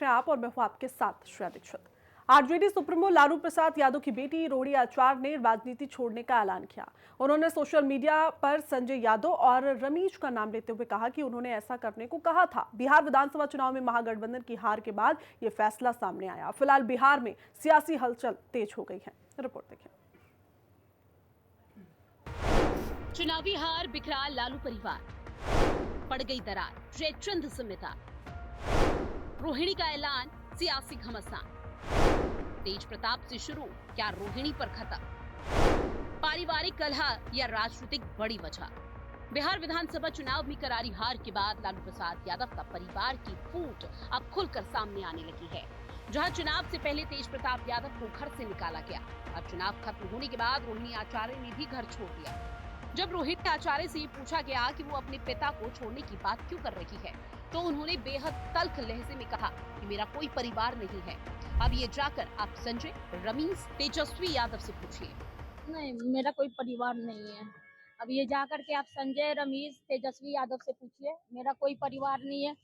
आप और मैं हूं आपके साथ श्रेया दीक्षित। आरजेडी सुप्रीमो लालू प्रसाद यादव की बेटी रोहिणी आचार्य ने राजनीति छोड़ने का ऐलान किया। उन्होंने सोशल मीडिया पर संजय यादव और रमीज का नाम लेते हुए कहा कि उन्होंने ऐसा करने को कहा था। बिहार विधानसभा चुनाव में महागठबंधन की हार के बाद यह फैसला सामने आया। फिलहाल बिहार में सियासी हलचल तेज हो गई है। रिपोर्ट देखें। चुनावी हार, बिखरा लालू परिवार, पड़ गई दरार, जयचंद से मिटा रोहिणी का ऐलान, सियासी घमासान। तेज प्रताप से शुरू, क्या रोहिणी पर खत्म? पारिवारिक कलह या राजनीतिक बड़ी वजह? बिहार विधानसभा चुनाव में करारी हार के बाद लालू प्रसाद यादव का परिवार की फूट अब खुलकर सामने आने लगी है। जहां चुनाव से पहले तेज प्रताप यादव को घर से निकाला गया, अब चुनाव खत्म होने के बाद रोहिणी आचार्य ने भी घर छोड़ दिया। जब रोहिणी आचार्य से पूछा गया कि वो अपने पिता को छोड़ने की बात क्यों कर रही है, तो उन्होंने बेहद तल्ख लहजे में कहा कि मेरा कोई परिवार नहीं है। अब ये जाकर आप संजय, रमीज, तेजस्वी यादव से पूछिए। नहीं, मेरा कोई परिवार नहीं है। अब ये जाकर के आप संजय, रमीज, तेजस्वी यादव से पूछिए, मेरा कोई परिवार नहीं है।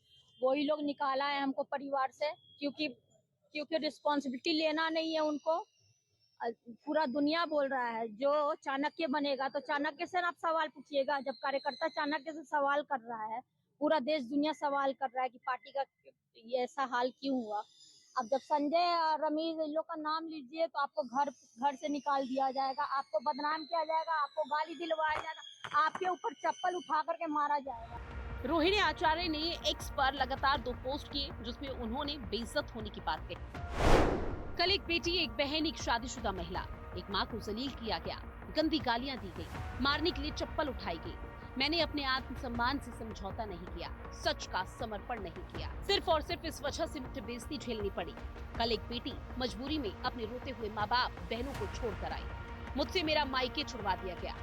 वही लोग निकाला है हमको परिवार से, क्योंकि रिस्पॉन्सिबिलिटी लेना नहीं है उनको। पूरा दुनिया बोल रहा है जो चाणक्य बनेगा, तो चाणक्य से आप सवाल पूछिएगा। जब कार्यकर्ता चाणक्य से सवाल कर रहा है, पूरा देश दुनिया सवाल कर रहा है कि पार्टी का ये ऐसा हाल क्यों हुआ। अब जब संजय और रमीज इन लोग का नाम लीजिए तो आपको घर से निकाल दिया जाएगा, आपको बदनाम किया जाएगा, आपको गाली दिलवाया जाएगा, आपके ऊपर चप्पल उठा करके मारा जाएगा। रोहिणी आचार्य ने एक्स पर लगातार 2 पोस्ट किए, जिसमें उन्होंने बेइज्जत होने की बात कही। कल एक बेटी, एक बहन, एक शादीशुदा महिला, एक माँ को जलील किया गया, गंदी गालियां दी गई, मारने के लिए चप्पल उठाई गई। मैंने अपने आत्मसम्मान से समझौता नहीं किया, सच का समर्पण नहीं किया। सिर्फ और सिर्फ इस वजह से मुझे बेइज्जती झेलनी पड़ी। कल एक बेटी मजबूरी में अपने रोते हुए माँ बाप, बहनों को छोड़कर आई। मुझसे मेरा मायके छुड़वा दिया गया।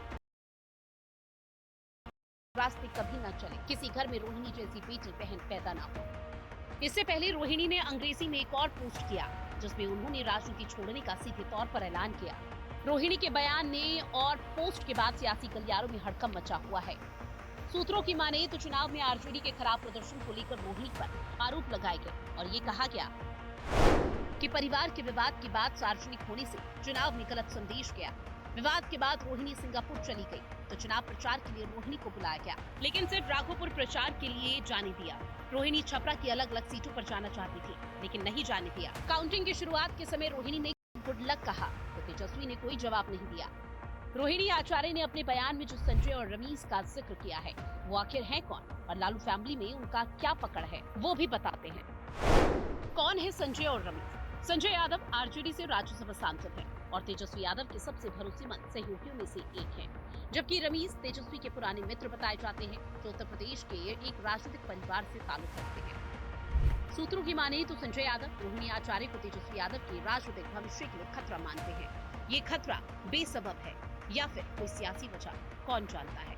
रास्ते कभी न चले, किसी घर में रोहिणी जैसी बेटी बहन पैदा ना हो। इससे पहले रोहिणी ने अंग्रेजी में एक और पोस्ट किया, जिसमें उन्होंने राजनीति छोड़ने का सीधे तौर पर ऐलान किया। रोहिणी के बयान ने और पोस्ट के बाद सियासी गलियारों में हड़कंप मचा हुआ है। सूत्रों की माने तो चुनाव में आरजेडी के खराब प्रदर्शन को लेकर रोहिणी पर आरोप लगाए गए और ये कहा गया कि परिवार के विवाद के बाद सार्वजनिक होने से चुनाव में गलत संदेश गया। विवाद के बाद रोहिणी सिंगापुर चली गई तो चुनाव प्रचार के लिए रोहिणी को बुलाया गया, लेकिन सिर्फ राघोपुर प्रचार के लिए जाने दिया। रोहिणी छपरा की अलग अलग सीटों पर जाना चाहती थी, लेकिन नहीं जाने दिया। काउंटिंग की शुरुआत के समय रोहिणी ने गुड लक कहा तो तेजस्वी ने कोई जवाब नहीं दिया। रोहिणी आचार्य ने अपने बयान में जो संजय और रमीज का जिक्र किया है, वो आखिर है कौन और लालू फैमिली में उनका क्या पकड़ है, वो भी बताते हैं। कौन है संजय और रमीज? संजय यादव आरजेडी से राज्यसभा सांसद हैं और तेजस्वी यादव के सबसे भरोसेमंद सहयोगियों में से एक हैं, जबकि रमीज तेजस्वी के पुराने मित्र बताए जाते हैं, जो उत्तर प्रदेश के एक राजनीतिक परिवार से ताल्लुक रखते हैं। सूत्रों की माने तो संजय यादव रोहिणी आचार्य को तेजस्वी यादव के राजनीतिक भविष्य के लिए खतरा मानते हैं। ये खतरा बेसबब है या फिर कोई सियासी वजह, कौन जानता है।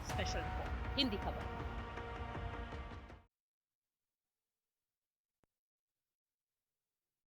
स्पेशल रिपोर्ट, हिंदी खबर।